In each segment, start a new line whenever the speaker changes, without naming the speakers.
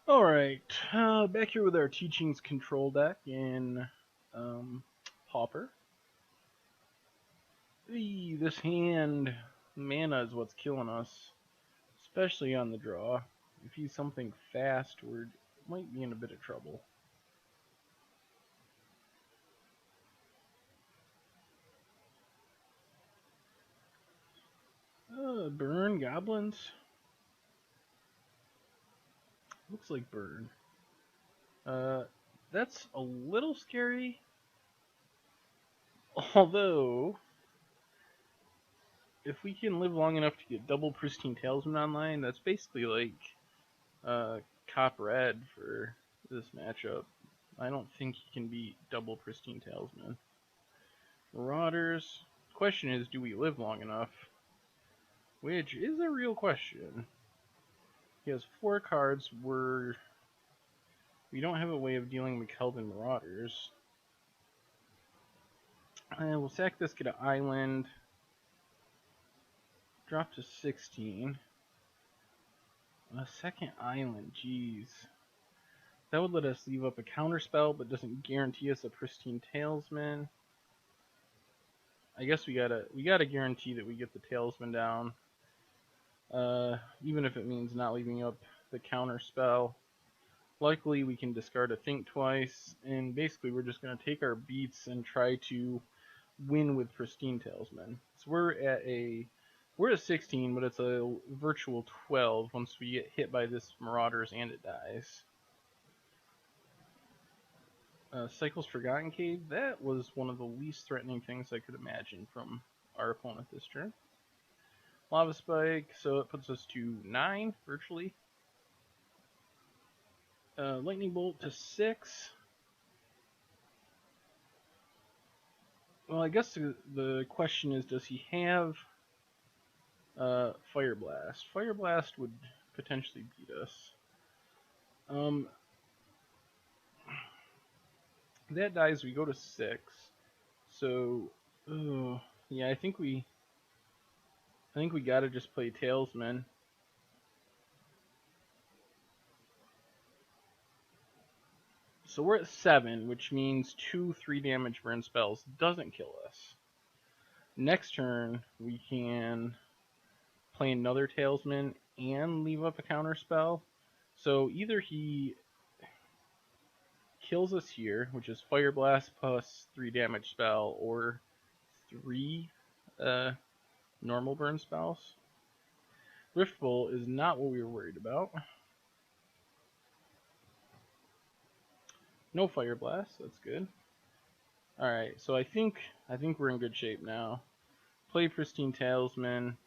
Alright, back here with our teachings control deck in Pauper. This hand, mana is what's killing us, especially on the draw. If he's something fast, we might be in a bit of trouble. Burn goblins? Looks like burn. That's a little scary. Although, if we can live long enough to get double Pristine Talisman online, that's basically like cop red for this matchup. I don't think he can beat double Pristine Talisman. Marauders. Question is, do we live long enough? Which is a real question. He has 4 cards. We don't have a way of dealing with Kelvin Marauders. We'll sack this, get an island. Drop to 16. A second island, jeez. That would let us leave up a counterspell, but doesn't guarantee us a Pristine Talisman. I guess we gotta guarantee that we get the Talisman down. Even if it means not leaving up the counterspell. Luckily, we can discard a Think Twice, and basically we're just going to take our beats and try to win with Pristine Talisman. So we're at 16, but it's a virtual 12 once we get hit by this Marauders and it dies. Cycle's Forgotten Cave, that was one of the least threatening things I could imagine from our opponent this turn. Lava Spike, so it puts us to 9, virtually. Lightning Bolt to 6. Well, I guess the question is, does he have Fire Blast? Fire Blast would potentially beat us. That dies, we go to 6. So, yeah, I think we gotta just play Tailsman. So we're at 7, which means 2 3 damage burn spells doesn't kill us. Next turn, we can play another Tailsman and leave up a counter spell. So either he kills us here, which is Fire Blast plus 3 damage spell, or 3 normal burn spells. Rift Bolt is not what we were worried about. No Fire Blast, that's good. Alright, so I think we're in good shape now. Play Pristine Talisman,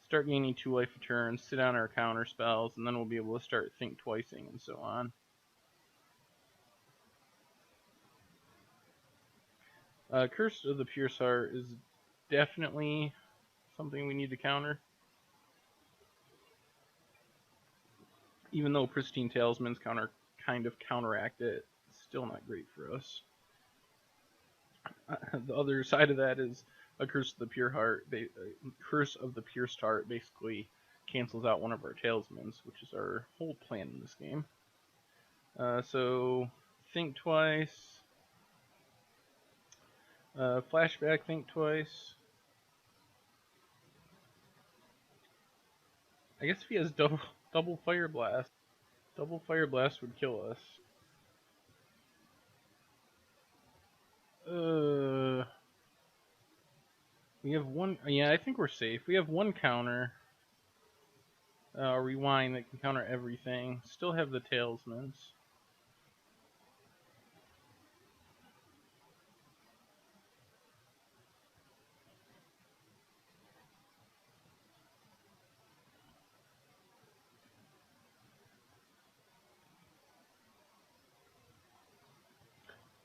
start gaining 2 life a turn, sit on our counter spells, and then we'll be able to start Think Twicing and so on. Curse of the Pierce Heart is definitely something we need to counter. Even though Pristine Talisman's kind of counteract it, it's still not great for us. The other side of that is a Curse of the Pure Heart. Curse of the Pierced Heart basically cancels out one of our Talismans, which is our whole plan in this game. So Think Twice. Flashback, Think Twice. I guess if he has double Fire Blast, double Fire Blast would kill us. We have one. Yeah, I think we're safe. We have one counter. Rewind that can counter everything. Still have the Talismans.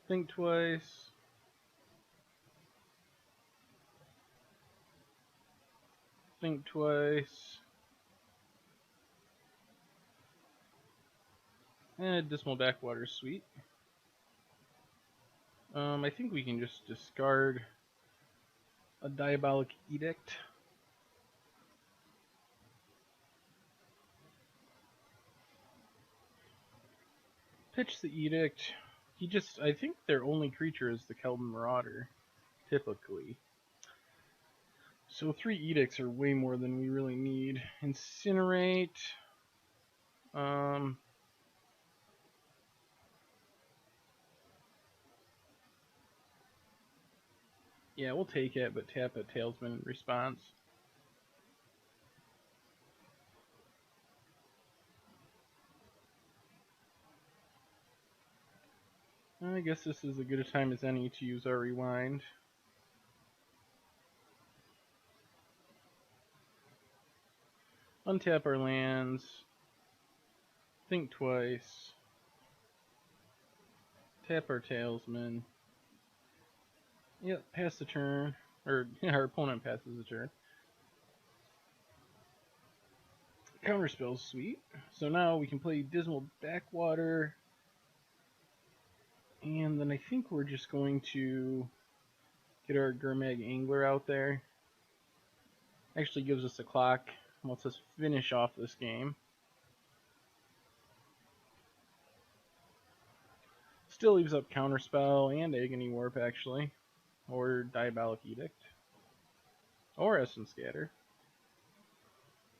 Think Twice. Think Twice. Dismal Backwater, sweet. I think we can just discard a Diabolic Edict. Pitch the Edict. I think their only creature is the Kelvin Marauder, typically. So 3 Edicts are way more than we really need. Incinerate. Um, yeah, we'll take it, but tap a Talesman in response. I guess this is as good a time as any to use our Rewind. Untap our lands. Think twice. Tap our Talesman. Yep, pass the turn. Or our opponent passes the turn. Counterspell's sweet. So now we can play Dismal Backwater. And then I think we're just going to get our Gurmag Angler out there. Actually gives us a clock. Lets us finish off this game. Still leaves up Counterspell and Agony Warp, actually. Or Diabolic Edict. Or Essence Scatter.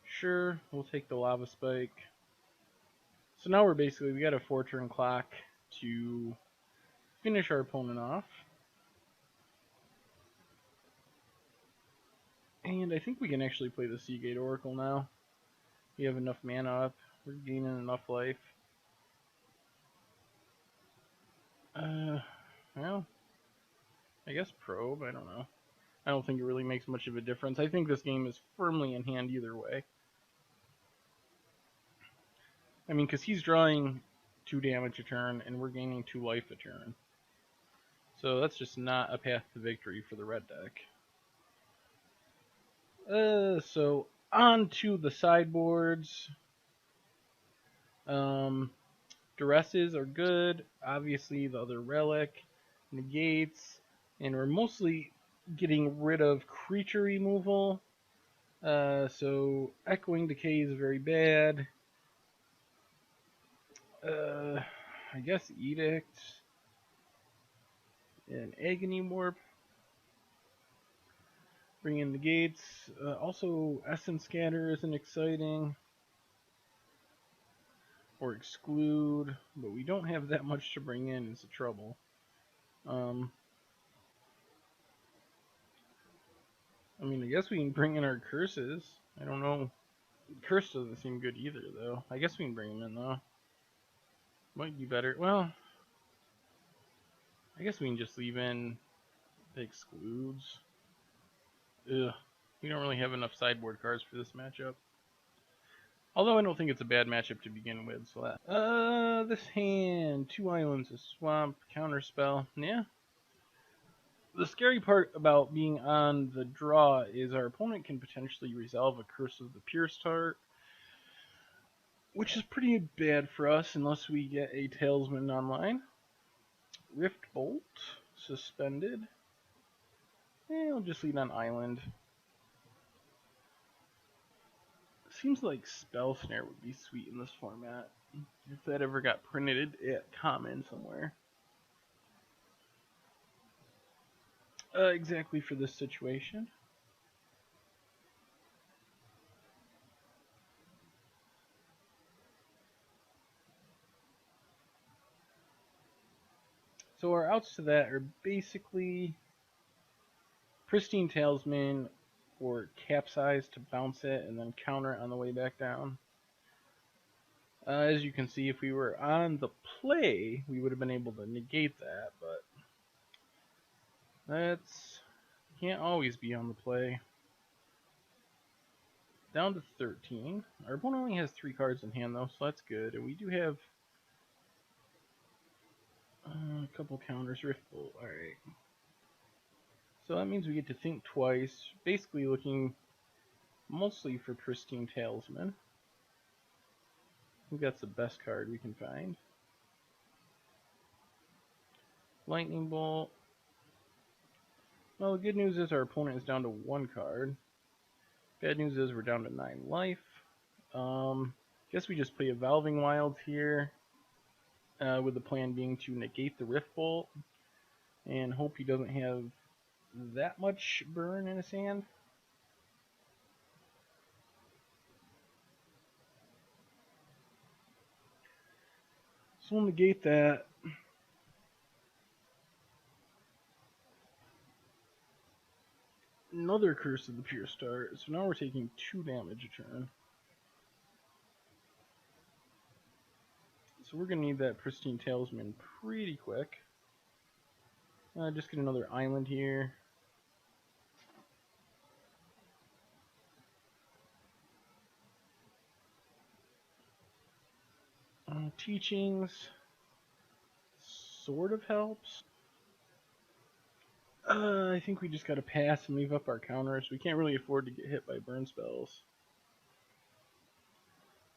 Sure, we'll take the Lava Spike. So now we got a 4-turn clock to finish our opponent off. And I think we can actually play the Seagate Oracle now. We have enough mana up. We're gaining enough life. Well, I guess Probe, I don't know. I don't think it really makes much of a difference. I think this game is firmly in hand either way. I mean, because he's drawing 2 damage a turn, and we're gaining 2 life a turn. So that's just not a path to victory for the red deck. So on to the sideboards. Duresses are good. Obviously, the other relic negates, and we're mostly getting rid of creature removal. So Echoing Decay is very bad. I guess Edict and Agony Warp. Bring in the gates. Also, Essence Scatter isn't exciting. Or Exclude, but we don't have that much to bring in. Is the trouble. I mean, I guess we can bring in our curses. I don't know. Curse doesn't seem good either, though. I guess we can bring them in, though. Might be better. Well, I guess we can just leave in the excludes. Ugh. We don't really have enough sideboard cards for this matchup. Although I don't think it's a bad matchup to begin with. So this hand, 2 islands, a swamp, counterspell. Yeah. The scary part about being on the draw is our opponent can potentially resolve a Curse of the Pierced Heart, which is pretty bad for us unless we get a Talesman online. Rift Bolt, suspended. I'll just leave on island. Seems like Spell Snare would be sweet in this format. If that ever got printed at common somewhere. Exactly for this situation. So our outs to that are basically Pristine Talisman or Capsize to bounce it and then counter it on the way back down. As you can see, if we were on the play, we would have been able to negate that, but that's can't always be on the play. Down to 13. Our opponent only has 3 cards in hand, though, so that's good. And we do have a couple counters. Rift Bolt. Alright. So that means we get to think twice. Basically looking mostly for Pristine Talisman. I think that's the best card we can find. Lightning Bolt. Well, the good news is our opponent is down to 1 card. Bad news is we're down to 9 life. Guess we just play Evolving Wilds here. with the plan being to negate the Rift Bolt and hope he doesn't have that much burn in his hand. So we'll negate that. Another Curse of the Pure Start. So now we're taking 2 damage a turn. So we're going to need that Pristine Talisman pretty quick. Just get another island here. Teachings sort of helps. I think we just gotta pass and leave up our counters. We can't really afford to get hit by burn spells.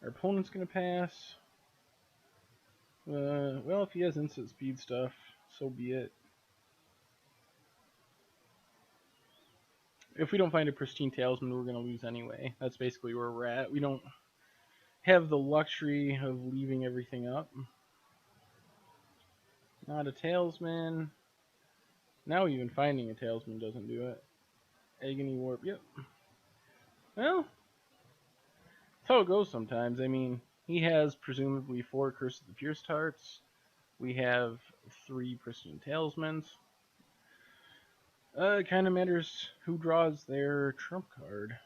Our opponent's gonna pass. Well, if he has instant speed stuff, so be it. If we don't find a Pristine Talisman, we're gonna lose anyway. That's basically where we're at. We don't have the luxury of leaving everything up. Not a Talisman. Now even finding a Talisman doesn't do it. Agony Warp, yep. Well, that's how it goes sometimes. I mean, he has presumably 4 Curse of the Pure Starts. We have 3 Pristine Talismans. It kind of matters who draws their trump card.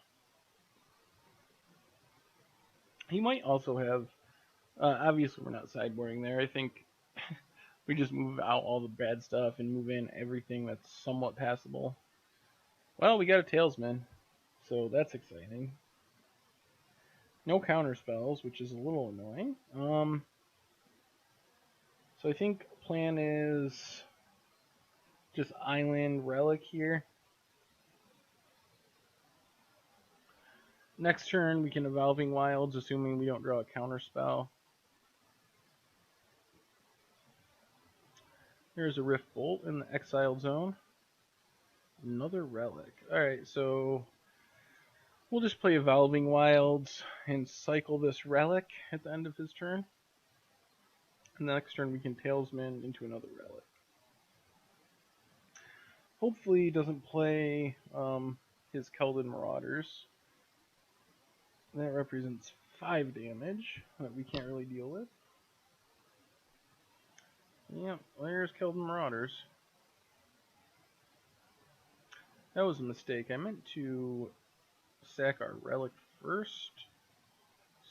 He might also have. Obviously, we're not sideboarding there. I think we just move out all the bad stuff and move in everything that's somewhat passable. Well, we got a Talesman, so that's exciting. No counter spells, which is a little annoying. So I think plan is just Island Relic here. Next turn we can Evolving Wilds, assuming we don't draw a counter spell. There's a Rift Bolt in the exiled zone. Another Relic. Alright, so we'll just play Evolving Wilds and cycle this Relic at the end of his turn. And the next turn we can Talisman into another Relic. Hopefully he doesn't play his Keldon Marauders. That represents 5 damage that we can't really deal with. Yep, there's Keldon Marauders. That was a mistake. I meant to sack our Relic first,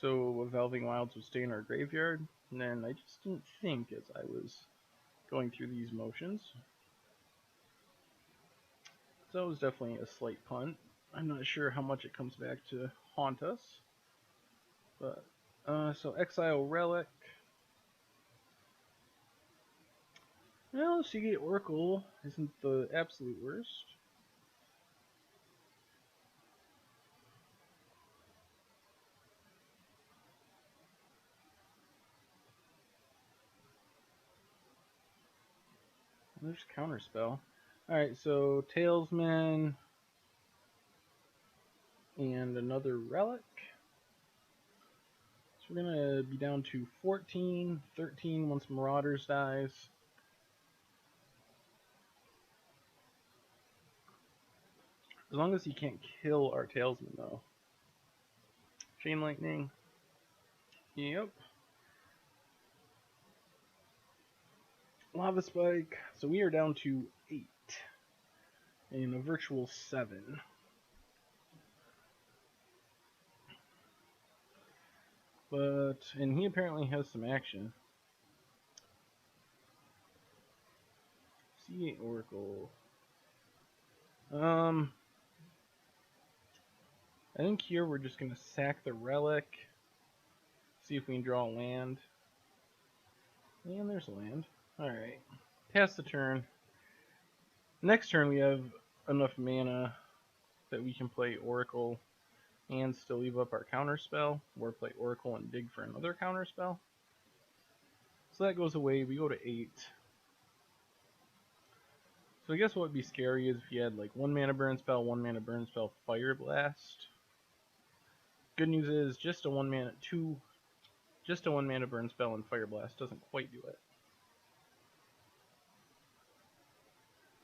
so Evolving Wilds would stay in our graveyard, and then I just didn't think as I was going through these motions. So that was definitely a slight punt. I'm not sure how much it comes back to haunt us. But, so exile Relic. Well, Seagate Oracle isn't the absolute worst. There's Counterspell. Alright, so Talesman and another Relic. So we're going to be down to 14, 13 once Marauders dies. As long as he can't kill our Talesman, though. Chain Lightning. Yep. Lava Spike. So we are down to 8. And a virtual 7. And he apparently has some action. Seagate Oracle. I think here we're just going to sack the Relic. See if we can draw a land. And there's a land. Alright. Pass the turn. Next turn we have enough mana that we can play Oracle and still leave up our counterspell, or play Oracle and dig for another counterspell. So that goes away. We go to 8. So I guess what would be scary is if you had like 1 mana burn spell, 1 mana burn spell, Fire Blast. Good news is just a 1 mana, 2 Just a 1-mana burn spell and Fire Blast doesn't quite do it.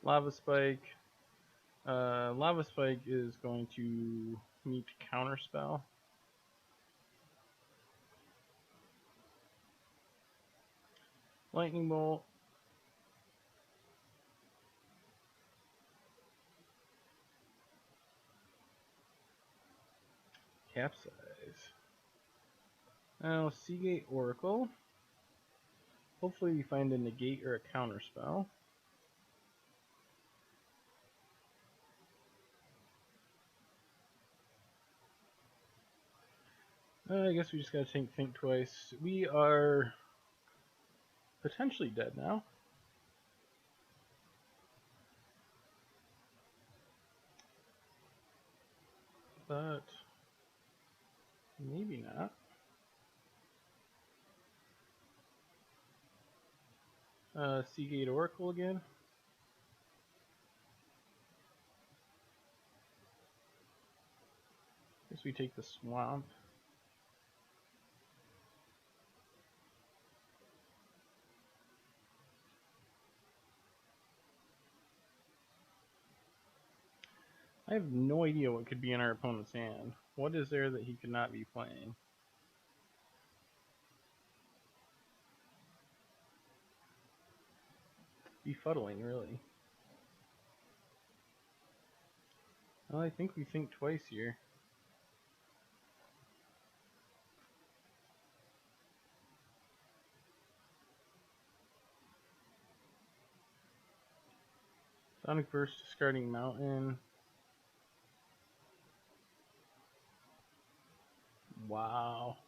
Lava Spike. Lava Spike is going to meet Counterspell. Lightning Bolt. Capsize. Now, Seagate Oracle. Hopefully we find a negate or a counterspell. I guess we just gotta think twice. We are potentially dead now. But maybe not. Seagate Oracle again. Guess we take the Swamp. I have no idea what could be in our opponent's hand. What is there that he could not be playing? Befuddling, really. Well, I think we think twice here. Sonic Burst, discarding Mountain. Wow.